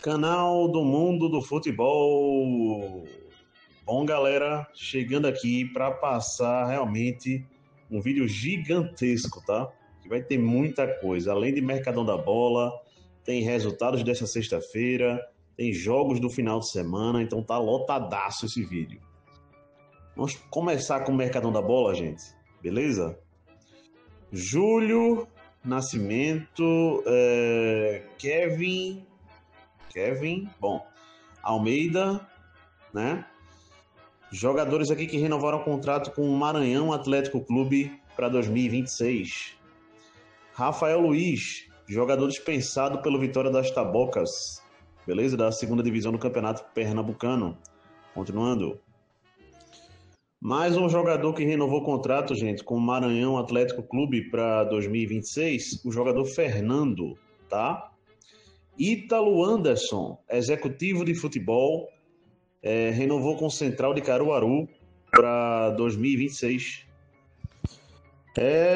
Canal do Mundo do Futebol. Bom, galera, chegando aqui para passar realmente um vídeo gigantesco, tá? Que vai ter muita coisa. Além de Mercadão da Bola, tem resultados dessa sexta-feira, tem jogos do final de semana, então tá lotadaço esse vídeo. Vamos começar com o Mercadão da Bola, gente, beleza? Júlio Nascimento, Kevin, bom, Almeida, né? Jogadores aqui que renovaram o contrato com o Maranhão Atlético Clube para 2026. Rafael Luiz, jogador dispensado pelo Vitória das Tabocas, beleza? Da segunda divisão do Campeonato Pernambucano. Continuando. Mais um jogador que renovou o contrato, gente, com o Maranhão Atlético Clube para 2026, o jogador Fernando, tá? Ítalo Anderson, executivo de futebol, renovou com o Central de Caruaru para 2026.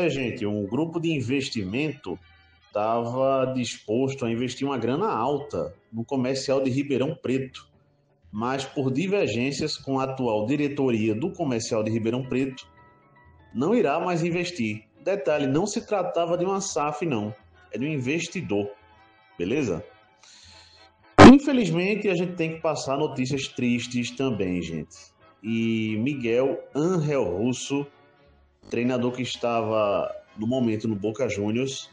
Gente, um grupo de investimento estava disposto a investir uma grana alta no comercial de Ribeirão Preto, mas por divergências com a atual diretoria do comercial de Ribeirão Preto, não irá mais investir. Detalhe, não se tratava de uma SAF, não. É de um investidor, beleza? Infelizmente, a gente tem que passar notícias tristes também, gente. E Miguel Ángel Russo, treinador que estava no momento no Boca Juniors,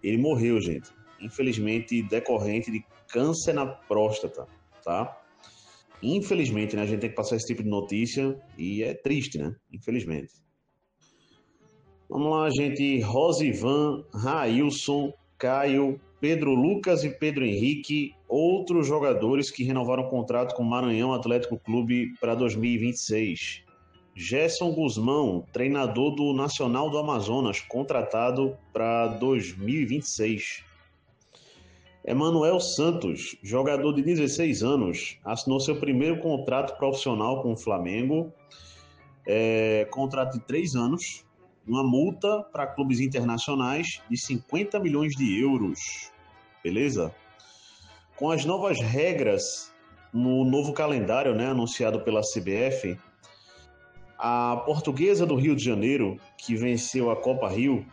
ele morreu, gente. Infelizmente, decorrente de câncer na próstata, tá? Infelizmente, né, a gente tem que passar esse tipo de notícia e é triste, né? Infelizmente. Vamos lá, gente. Rosivan, Railson, Caio, Pedro Lucas e Pedro Henrique, outros jogadores que renovaram o contrato com o Maranhão Atlético Clube para 2026. Gerson Guzmão, treinador do Nacional do Amazonas, contratado para 2026. Emanuel Santos, jogador de 16 anos, assinou seu primeiro contrato profissional com o Flamengo, contrato de 3 anos, uma multa para clubes internacionais de 50 milhões de euros, beleza? Com as novas regras no novo calendário, né, anunciado pela CBF, a Portuguesa do Rio de Janeiro, que venceu a Copa Rio,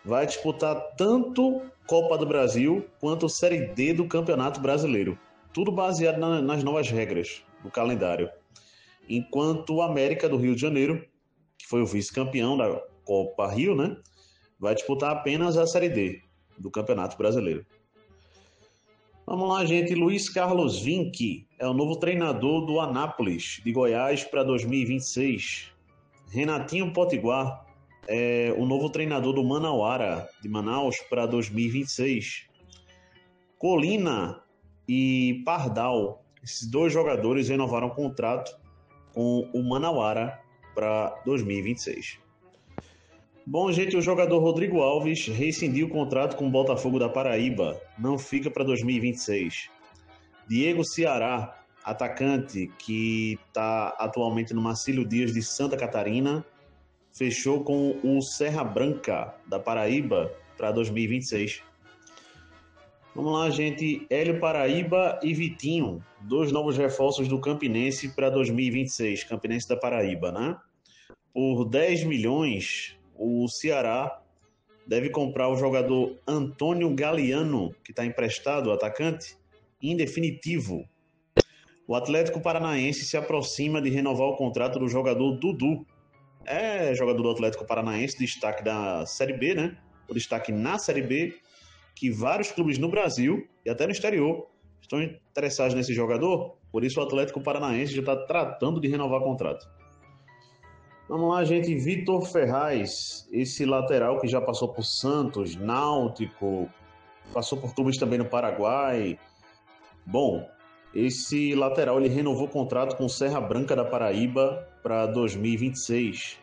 vai disputar tanto Copa do Brasil quanto Série D do Campeonato Brasileiro. Tudo baseado nas novas regras do calendário. Enquanto o América do Rio de Janeiro, que foi o vice-campeão da Copa Rio, né, vai disputar apenas a Série D do Campeonato Brasileiro. Vamos lá, gente. Luiz Carlos Vinck é o novo treinador do Anápolis, de Goiás, para 2026. Renatinho Potiguar é o novo treinador do Manauara, de Manaus, para 2026. Colina e Pardal, esses dois jogadores renovaram o contrato com o Manauara para 2026. Bom, gente, o jogador Rodrigo Alves rescindiu o contrato com o Botafogo da Paraíba, não fica para 2026. Diego Ceará, atacante que está atualmente no Marcílio Dias de Santa Catarina, fechou com o Serra Branca da Paraíba para 2026. Vamos lá, gente. Hélio Paraíba e Vitinho, dois novos reforços do Campinense para 2026. Campinense da Paraíba, né? Por 10 milhões, o Ceará deve comprar o jogador Antônio Galeano, que está emprestado, o atacante, em definitivo. O Atlético Paranaense se aproxima de renovar o contrato do jogador Dudu. Jogador do Atlético Paranaense, destaque da Série B, né? O destaque na Série B, que vários clubes no Brasil e até no exterior estão interessados nesse jogador, por isso o Atlético Paranaense já está tratando de renovar o contrato. Vamos lá, gente. Vitor Ferraz, esse lateral que já passou por Santos, Náutico, passou por clubes também no Paraguai. Bom, esse lateral ele renovou o contrato com o Serra Branca da Paraíba para 2026.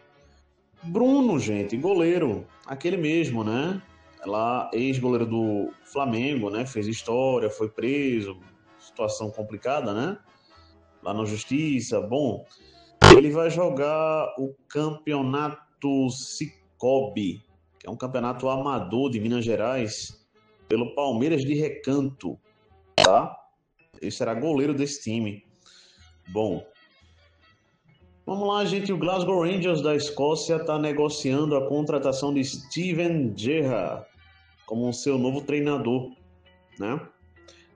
Bruno, gente, goleiro, aquele mesmo, né? Lá, ex-goleiro do Flamengo, né? Fez história, foi preso, situação complicada, né? Lá na justiça. Bom, ele vai jogar o campeonato Sicobi, que é um campeonato amador de Minas Gerais, pelo Palmeiras de Recanto. tá? Ele será goleiro desse time. Bom, vamos lá, gente. O Glasgow Rangers da Escócia está negociando a contratação de Steven Gerrard como seu novo treinador, né?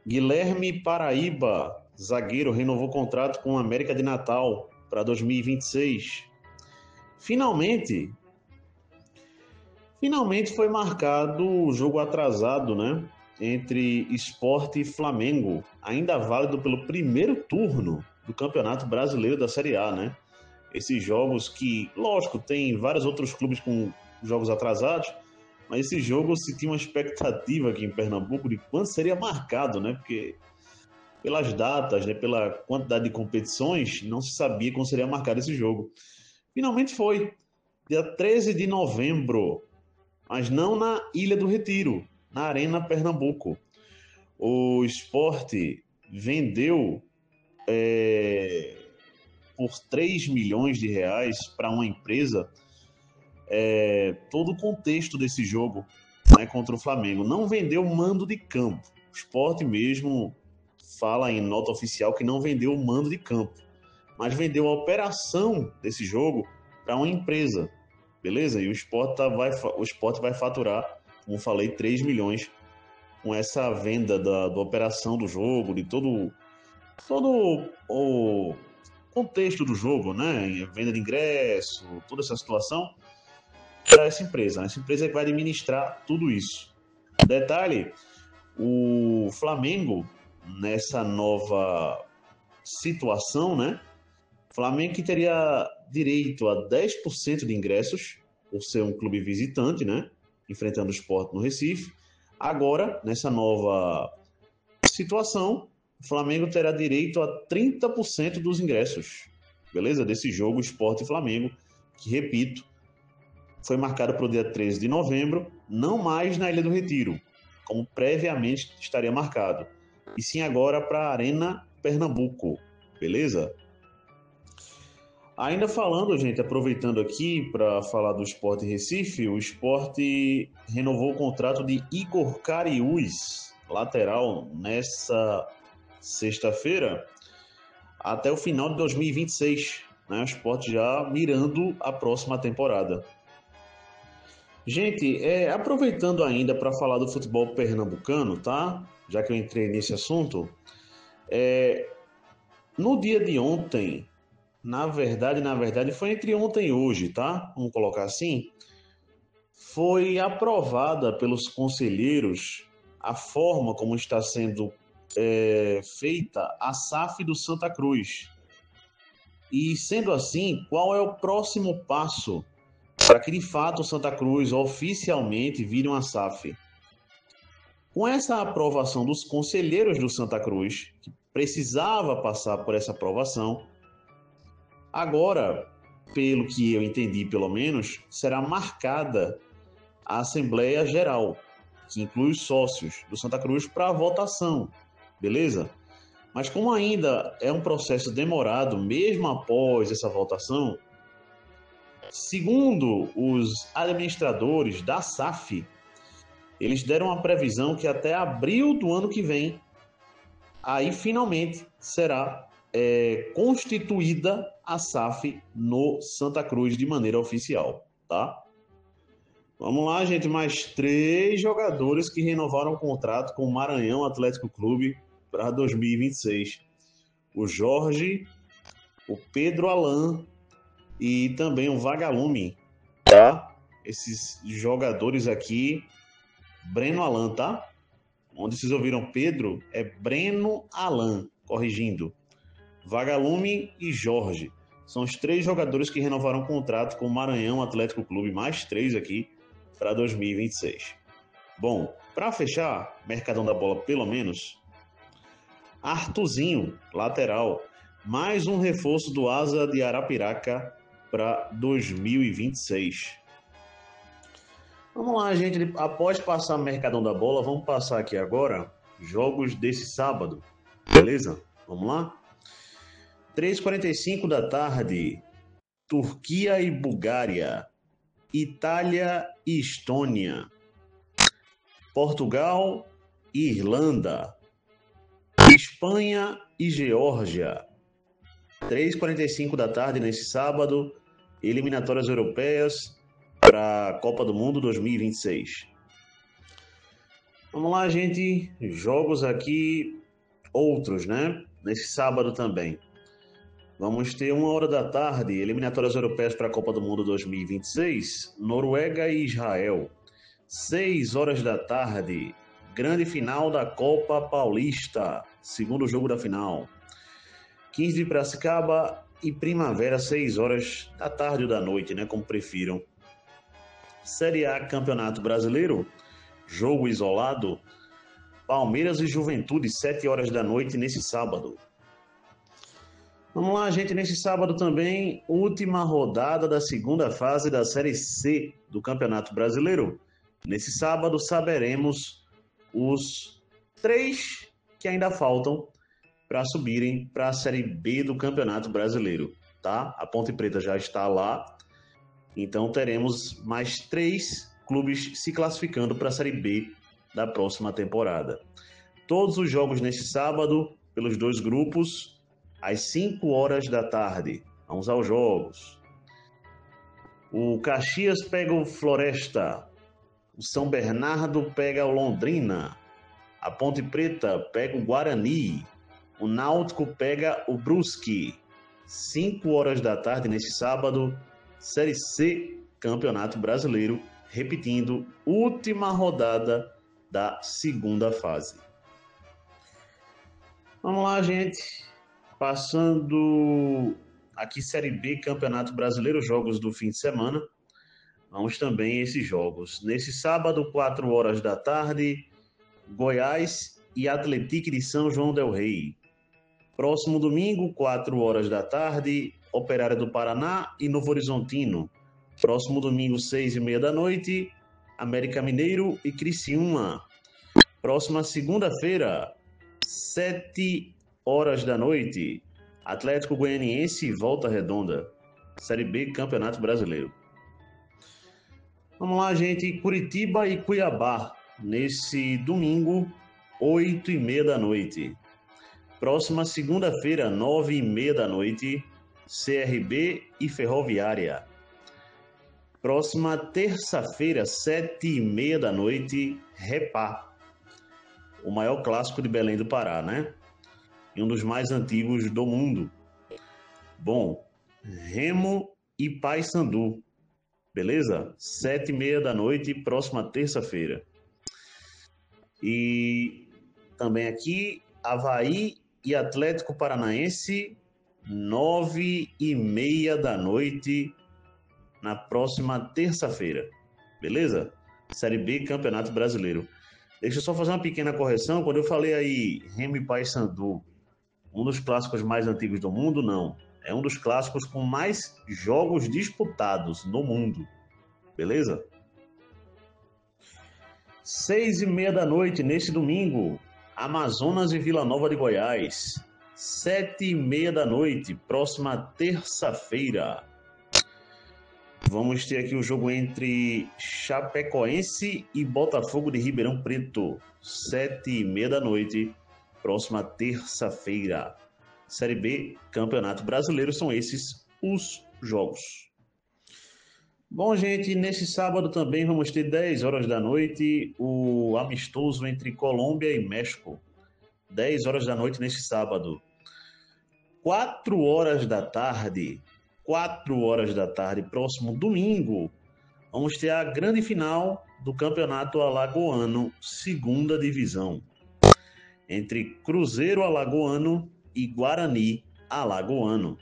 Guilherme Paraíba, zagueiro, renovou contrato com o América de Natal para 2026. Finalmente foi marcado o jogo atrasado, né? Entre Sport e Flamengo, ainda válido pelo primeiro turno do Campeonato Brasileiro da Série A, né? Esses jogos que, lógico, tem vários outros clubes com jogos atrasados, mas esse jogo se tinha uma expectativa aqui em Pernambuco de quando seria marcado, né? Porque pelas datas, né, pela quantidade de competições, não se sabia quando seria marcado esse jogo. Finalmente foi, dia 13 de novembro, mas não na Ilha do Retiro, na Arena Pernambuco. O Sport vendeu por 3 milhões de reais para uma empresa todo o contexto desse jogo, né, contra o Flamengo. Não vendeu o mando de campo. O Sport mesmo fala em nota oficial que não vendeu o mando de campo, mas vendeu a operação desse jogo para uma empresa, beleza? E o Sport vai faturar, como falei, 3 milhões com essa venda da operação do jogo, de todo o contexto do jogo, né? Venda de ingresso, toda essa situação, para essa empresa. Essa empresa que vai administrar tudo isso. Detalhe, o Flamengo, nessa nova situação, né? O Flamengo que teria direito a 10% de ingressos, por ser um clube visitante, né? Enfrentando o Sport no Recife. Agora, nessa nova situação, o Flamengo terá direito a 30% dos ingressos, beleza? Desse jogo Sport e Flamengo, que, repito, foi marcado para o dia 13 de novembro, não mais na Ilha do Retiro, como previamente estaria marcado, e sim agora para a Arena Pernambuco, beleza? Ainda falando, gente, aproveitando aqui para falar do Sport Recife, o Sport renovou o contrato de Igor Cariús, lateral, nessa sexta-feira, até o final de 2026, né? O Sport já mirando a próxima temporada. Gente, aproveitando ainda para falar do futebol pernambucano, tá? Já que eu entrei nesse assunto, no dia de ontem, na verdade, foi entre ontem e hoje, tá? Vamos colocar assim. Foi aprovada pelos conselheiros a forma como está sendo feita a SAF do Santa Cruz. E sendo assim, qual é o próximo passo para que de fato o Santa Cruz oficialmente vire uma SAF? Com essa aprovação dos conselheiros do Santa Cruz, que precisava passar por essa aprovação, agora, pelo que eu entendi pelo menos, será marcada a Assembleia Geral, que inclui os sócios do Santa Cruz, para votação, beleza? Mas como ainda é um processo demorado, mesmo após essa votação, segundo os administradores da SAF, eles deram uma previsão que até abril do ano que vem, aí finalmente será constituída a SAF no Santa Cruz de maneira oficial, tá? Vamos lá, gente, mais 3 jogadores que renovaram o contrato com o Maranhão Atlético Clube para 2026. O Jorge, o Pedro Alan e também o Vagalume, tá? Esses jogadores aqui, Breno Alan, tá? Onde vocês ouviram Pedro, é Breno Alan, corrigindo. Vagalume e Jorge. São os 3 jogadores que renovaram o contrato com o Maranhão Atlético Clube, mais 3 aqui, para 2026. Bom, para fechar, Mercadão da Bola pelo menos, Arthurzinho, lateral, mais um reforço do Asa de Arapiraca para 2026. Vamos lá, gente, após passar Mercadão da Bola, vamos passar aqui agora jogos desse sábado, beleza? Vamos lá? 3h45 da tarde, Turquia e Bulgária, Itália e Estônia, Portugal e Irlanda, Espanha e Geórgia, 3h45 da tarde nesse sábado, eliminatórias europeias para a Copa do Mundo 2026. Vamos lá, gente, jogos aqui, outros, né? Nesse sábado também. Vamos ter 1h da tarde, eliminatórias europeias para a Copa do Mundo 2026, Noruega e Israel. 6h da tarde, grande final da Copa Paulista, segundo jogo da final. 15 de Piracicaba e Primavera, 6h da tarde ou da noite, né? Como prefiram. Série A, Campeonato Brasileiro, jogo isolado, Palmeiras e Juventude, 7h da noite nesse sábado. Vamos lá, gente, nesse sábado também, última rodada da segunda fase da Série C do Campeonato Brasileiro. Nesse sábado saberemos os 3 que ainda faltam para subirem para a Série B do Campeonato Brasileiro, tá? A Ponte Preta já está lá, então teremos mais 3 clubes se classificando para a Série B da próxima temporada. Todos os jogos nesse sábado, pelos 2 grupos, às 5h da tarde. Vamos aos jogos. O Caxias pega o Floresta. O São Bernardo pega o Londrina. A Ponte Preta pega o Guarani. O Náutico pega o Brusque. 5h da tarde nesse sábado. Série C, Campeonato Brasileiro. Repetindo, última rodada da segunda fase. Vamos lá, gente. Passando aqui Série B, Campeonato Brasileiro, jogos do fim de semana. Vamos também a esses jogos. Nesse sábado, 4h da tarde, Goiás e Atlético de São João del Rei. Próximo domingo, 4h da tarde, Operário do Paraná e Novo Horizontino. Próximo domingo, 6h30 da noite, América Mineiro e Criciúma. Próxima segunda-feira, 7h da noite, Atlético Goianiense e Volta Redonda. Série B, Campeonato Brasileiro. Vamos lá, gente. Curitiba e Cuiabá, nesse domingo, 8h30 da noite. Próxima segunda-feira, 9h30 da noite, CRB e Ferroviária. Próxima terça-feira, 7h30 da noite, Repá. O maior clássico de Belém do Pará, né? E um dos mais antigos do mundo. Bom, Remo e Paysandu, beleza? 7h30 da noite, próxima terça-feira. E também aqui, Avaí e Atlético Paranaense, 9h30 da noite, na próxima terça-feira, beleza? Série B, Campeonato Brasileiro. Deixa eu só fazer uma pequena correção. Quando eu falei aí Remo e Paysandu, um dos clássicos mais antigos do mundo, não. É um dos clássicos com mais jogos disputados no mundo. Beleza? 6h30 da noite, nesse domingo, Amazonas e Vila Nova de Goiás. 7h30 da noite, próxima terça-feira. Vamos ter aqui o jogo entre Chapecoense e Botafogo de Ribeirão Preto. 7h30 da noite, próxima terça-feira. Série B, Campeonato Brasileiro, são esses os jogos. Bom, gente, nesse sábado também vamos ter 10h da noite o amistoso entre Colômbia e México. 10h da noite nesse sábado. 4h da tarde, 4h da tarde, próximo domingo, vamos ter a grande final do Campeonato Alagoano, segunda divisão, entre Cruzeiro Alagoano e Guarani Alagoano.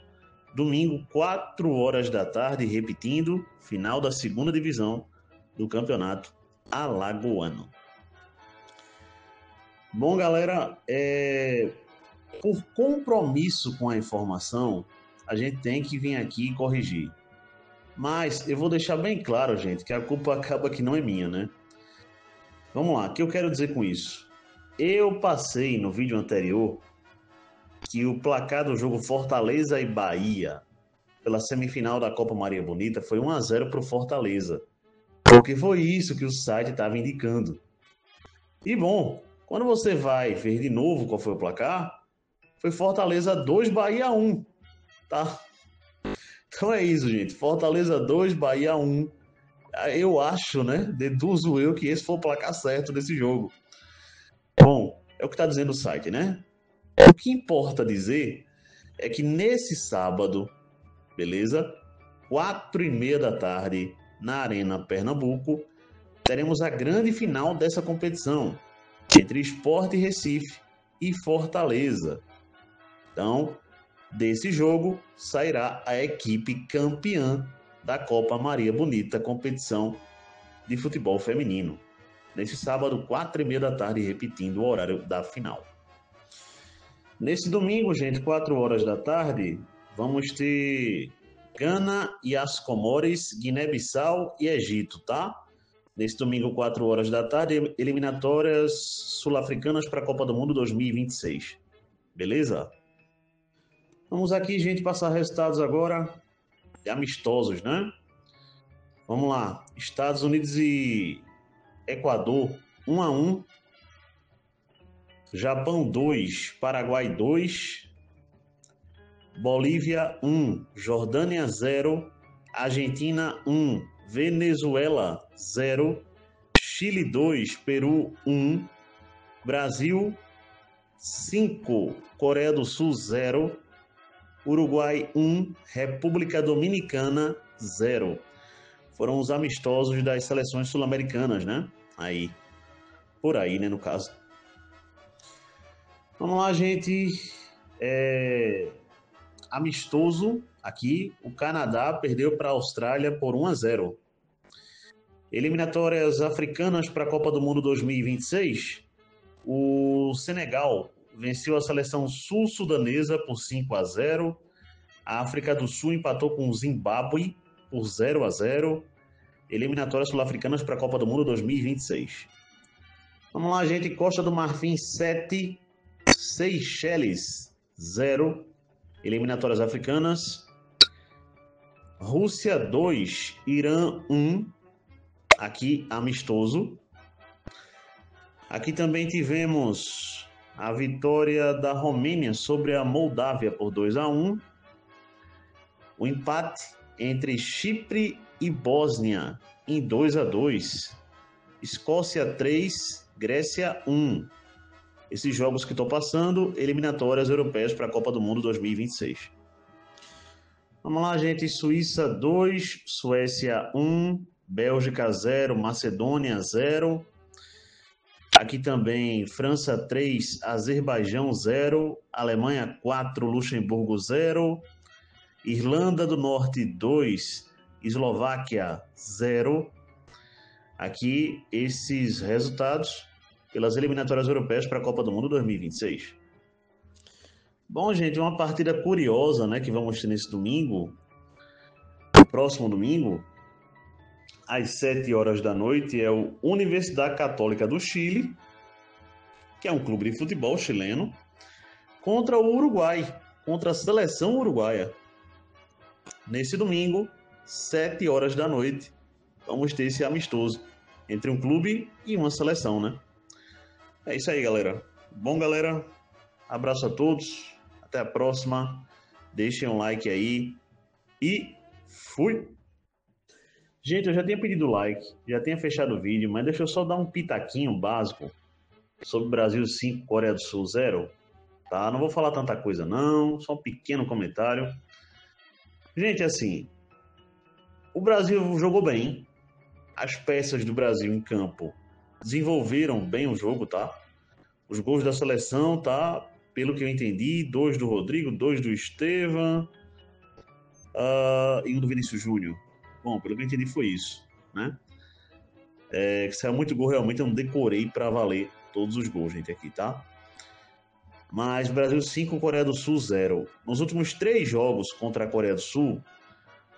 Domingo, 4h da tarde, repetindo, final da segunda divisão do Campeonato Alagoano. Bom, galera, por compromisso com a informação, a gente tem que vir aqui e corrigir. Mas eu vou deixar bem claro, gente, que a culpa acaba que não é minha, né? Vamos lá, o que eu quero dizer com isso? Eu passei no vídeo anterior que o placar do jogo Fortaleza e Bahia pela semifinal da Copa Maria Bonita foi 1-0 para o Fortaleza. Porque foi isso que o site estava indicando. E bom, Quando você vai ver de novo qual foi o placar, foi Fortaleza 2, Bahia 1, tá? Então é isso, gente. Fortaleza 2, Bahia 1. Eu acho, né? Deduzo eu que esse foi o placar certo desse jogo. Bom, é o que está dizendo o site, né? O que importa dizer é que nesse sábado, beleza? 4h30 da tarde, na Arena Pernambuco, teremos a grande final dessa competição entre Sport Recife e Fortaleza. Então, desse jogo sairá a equipe campeã da Copa Maria Bonita, competição de futebol feminino. Nesse sábado, 4h30 da tarde, repetindo o horário da final. Nesse domingo, gente, 4 horas da tarde, vamos ter Gana e as Comores, Guiné-Bissau e Egito, tá? Nesse domingo, 4 horas da tarde, eliminatórias sul-africanas para a Copa do Mundo 2026. Beleza? Vamos aqui, gente, passar resultados agora de amistosos, né? Vamos lá. Estados Unidos e Equador, 1-1. Japão 2, Paraguai 2. Bolívia 1, Jordânia 0. Argentina 1, Venezuela 0. Chile 2, Peru 1. Brasil 5, Coreia do Sul 0. Uruguai 1, República Dominicana 0. Foram os amistosos das seleções sul-americanas, né? Aí. Por aí, né, no caso. Vamos lá, gente. Amistoso aqui. O Canadá perdeu para a Austrália por 1-0. Eliminatórias africanas para a Copa do Mundo 2026. O Senegal venceu a seleção sul-sudanesa por 5-0. A África do Sul empatou com o Zimbábue por 0-0. Eliminatórias sul-africanas para a Copa do Mundo 2026. Vamos lá, gente. Costa do Marfim 7, Seychelles 0. Eliminatórias africanas. Rússia 2, Irã 1. Aqui, amistoso. Aqui também tivemos a vitória da Romênia sobre a Moldávia por 2-1. O empate entre Chipre e Bósnia em 2-2. Escócia 3, Grécia 1. Esses jogos que estão passando, eliminatórias europeias para a Copa do Mundo 2026. Vamos lá, gente. Suíça 2, Suécia 1, Bélgica 0, Macedônia 0. Aqui também França 3, Azerbaijão 0, Alemanha 4, Luxemburgo 0, Irlanda do Norte 2, Eslováquia 0. Aqui esses resultados pelas eliminatórias europeias para a Copa do Mundo 2026. Bom, gente, uma partida curiosa, né, que vamos ter nesse domingo, no próximo domingo, às 7 horas da noite, é o Universidade Católica do Chile, que é um clube de futebol chileno, contra o Uruguai, contra a seleção uruguaia. Nesse domingo, 7 horas da noite, vamos ter esse amistoso entre um clube e uma seleção, né? É isso aí, galera. Bom, galera, abraço a todos, até a próxima, deixem um like aí e fui! Gente, eu já tinha pedido like, já tinha fechado o vídeo, mas deixa eu só dar um pitaquinho básico sobre Brasil 5, Coreia do Sul 0, tá? Não vou falar tanta coisa não, só um pequeno comentário. Gente, assim, o Brasil jogou bem, as peças do Brasil em campo desenvolveram bem o jogo, tá? Os gols da seleção, tá? Pelo que eu entendi, 2 do Rodrigo, 2 do Estevam e 1 do Vinícius Júnior. Bom, pelo que eu entendi foi isso, né? Que saiu muito gol, realmente eu não decorei para valer todos os gols, gente, aqui, tá? Mas Brasil 5, Coreia do Sul 0. Nos últimos 3 jogos contra a Coreia do Sul,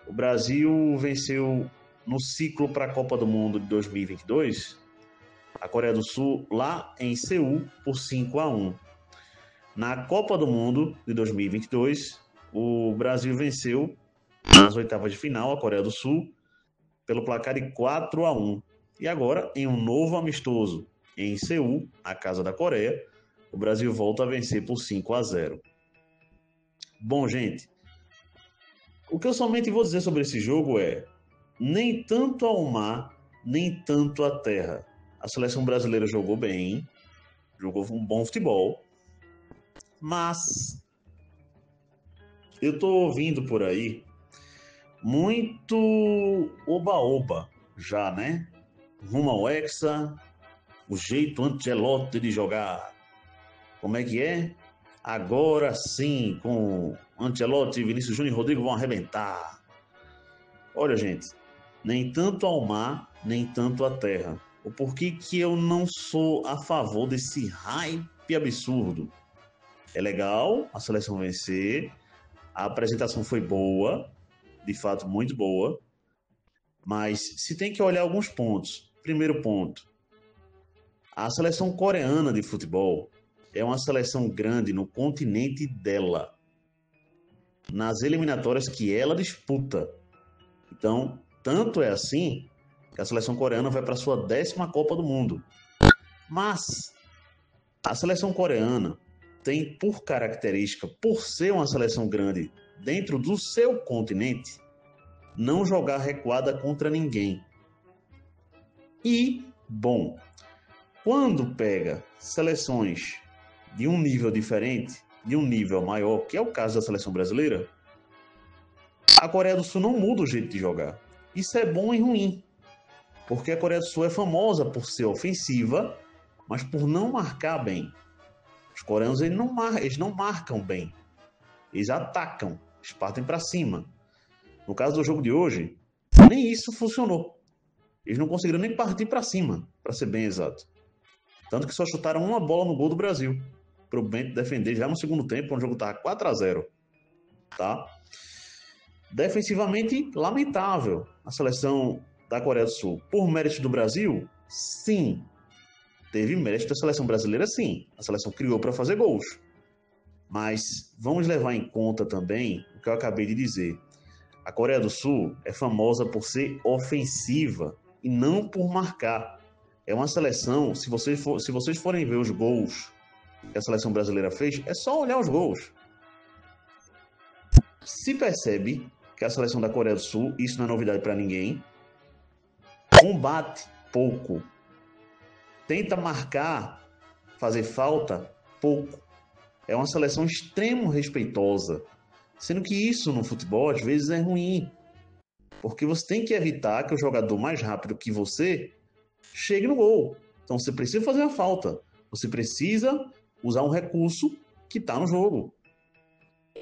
o Brasil venceu no ciclo para a Copa do Mundo de 2022, a Coreia do Sul lá em Seul por 5-1. Na Copa do Mundo de 2022, o Brasil venceu nas oitavas de final a Coreia do Sul pelo placar de 4-1. E agora, em um novo amistoso em Seul, a casa da Coreia, o Brasil volta a vencer por 5-0. Bom, gente, o que eu somente vou dizer sobre esse jogo é: nem tanto ao mar, nem tanto à terra. A seleção brasileira jogou bem, jogou um bom futebol, mas eu tô ouvindo por aí muito oba-oba já, né? Rumo ao Hexa, o jeito Ancelotti de jogar. Como é que é? Agora sim, com Ancelotti, Vinícius Júnior e Rodrigo vão arrebentar. Olha, gente, nem tanto ao mar, nem tanto à terra. O porquê que eu não sou a favor desse hype absurdo? É legal a seleção vencer, a apresentação foi boa, de fato muito boa, mas se tem que olhar alguns pontos. Primeiro ponto, a seleção coreana de futebol é uma seleção grande no continente dela, nas eliminatórias que ela disputa. Então, tanto é assim que a seleção coreana vai para a sua 10ª Copa do Mundo. Mas a seleção coreana tem por característica, por ser uma seleção grande dentro do seu continente, não jogar recuada contra ninguém. E, bom, quando pega seleções de um nível diferente, de um nível maior, que é o caso da seleção brasileira, a Coreia do Sul não muda o jeito de jogar. Isso é bom e ruim, porque a Coreia do Sul é famosa por ser ofensiva, mas por não marcar bem. Os coreanos eles não marcam bem, eles atacam, eles partem para cima. No caso do jogo de hoje, nem isso funcionou. Eles não conseguiram nem partir para cima, para ser bem exato. Tanto que só chutaram uma bola no gol do Brasil, para o Bento defender já no segundo tempo, quando o jogo estava 4-0. Tá? Defensivamente, lamentável a seleção da Coreia do Sul. Por mérito do Brasil, sim. Teve mérito da seleção brasileira, sim. A seleção criou para fazer gols. Mas vamos levar em conta também o que eu acabei de dizer. A Coreia do Sul é famosa por ser ofensiva e não por marcar. É uma seleção, se vocês forem ver os gols que a seleção brasileira fez, é só olhar os gols. Se percebe que a seleção da Coreia do Sul, isso não é novidade para ninguém, combate pouco. Tenta marcar, fazer falta pouco. É uma seleção extremo respeitosa. Sendo que isso no futebol às vezes é ruim. Porque você tem que evitar que o jogador mais rápido que você chegue no gol. Então você precisa fazer a falta. Você precisa usar um recurso que está no jogo.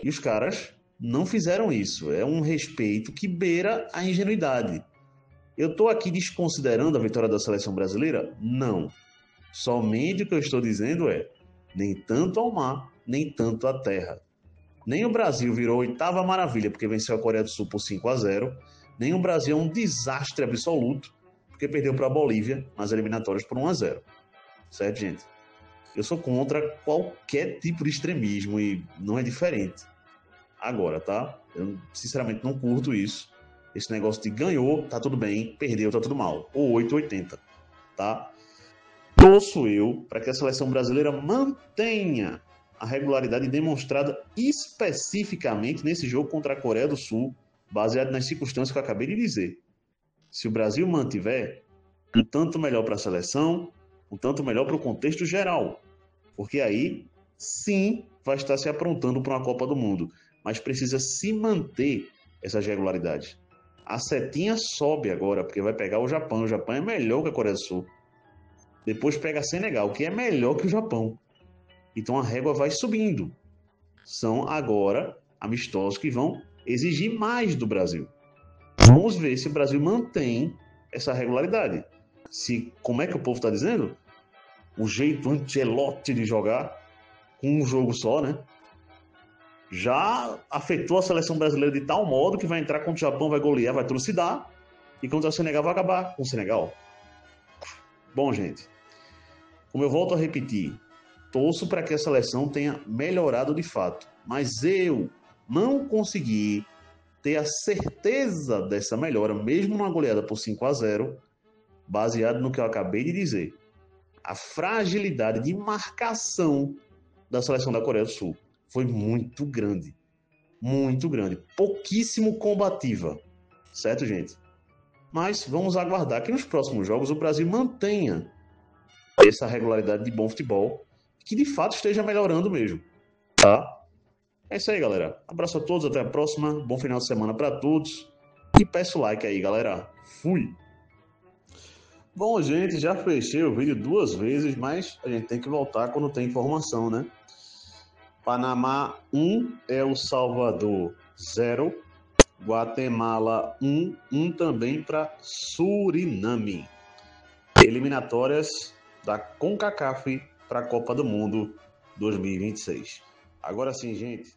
E os caras não fizeram isso. É um respeito que beira a ingenuidade. Eu estou aqui desconsiderando a vitória da seleção brasileira? Não. Somente o que eu estou dizendo é: nem tanto ao mar, nem tanto à terra. Nem o Brasil virou a 8ª maravilha porque venceu a Coreia do Sul por 5-0, nem o Brasil é um desastre absoluto porque perdeu para a Bolívia nas eliminatórias por 1-0. Certo, gente? Eu sou contra qualquer tipo de extremismo e não é diferente. Agora, tá? Eu sinceramente não curto isso. Esse negócio de ganhou, tá tudo bem, perdeu, tá tudo mal. Ou 8-80, tá? Torço eu para que a seleção brasileira mantenha a regularidade demonstrada especificamente nesse jogo contra a Coreia do Sul, baseado nas circunstâncias que eu acabei de dizer. Se o Brasil mantiver, um tanto melhor para a seleção, um tanto melhor para o contexto geral. Porque aí, sim, vai estar se aprontando para uma Copa do Mundo. Mas precisa se manter essas regularidades. A setinha sobe agora, porque vai pegar o Japão. O Japão é melhor que a Coreia do Sul. Depois pega a Senegal, que é melhor que o Japão. Então a régua vai subindo. São agora amistosos que vão exigir mais do Brasil. Vamos ver se o Brasil mantém essa regularidade. Se, como é que o povo está dizendo? O jeito Ancelotti de jogar com um jogo só, né? Já afetou a seleção brasileira de tal modo que vai entrar contra o Japão, vai golear, vai trucidar, e contra o Senegal vai acabar com o Senegal. Bom, gente, como eu volto a repetir, torço para que a seleção tenha melhorado de fato, mas eu não consegui ter a certeza dessa melhora, mesmo numa goleada por 5-0, baseado no que eu acabei de dizer. a fragilidade de marcação da seleção da Coreia do Sul foi muito grande. Muito grande. Pouquíssimo combativa. Certo, gente? Mas vamos aguardar que nos próximos jogos o Brasil mantenha essa regularidade de bom futebol, que de fato esteja melhorando mesmo. Tá? É isso aí, galera. Abraço a todos, até a próxima. Bom final de semana para todos. E peço like aí, galera. Fui! Bom, gente, já fechei o vídeo 2 vezes, mas a gente tem que voltar quando tem informação, né? Panamá 1, El Salvador 0, Guatemala 1, 1 também para Suriname. Eliminatórias da CONCACAF para a Copa do Mundo 2026. Agora sim, gente.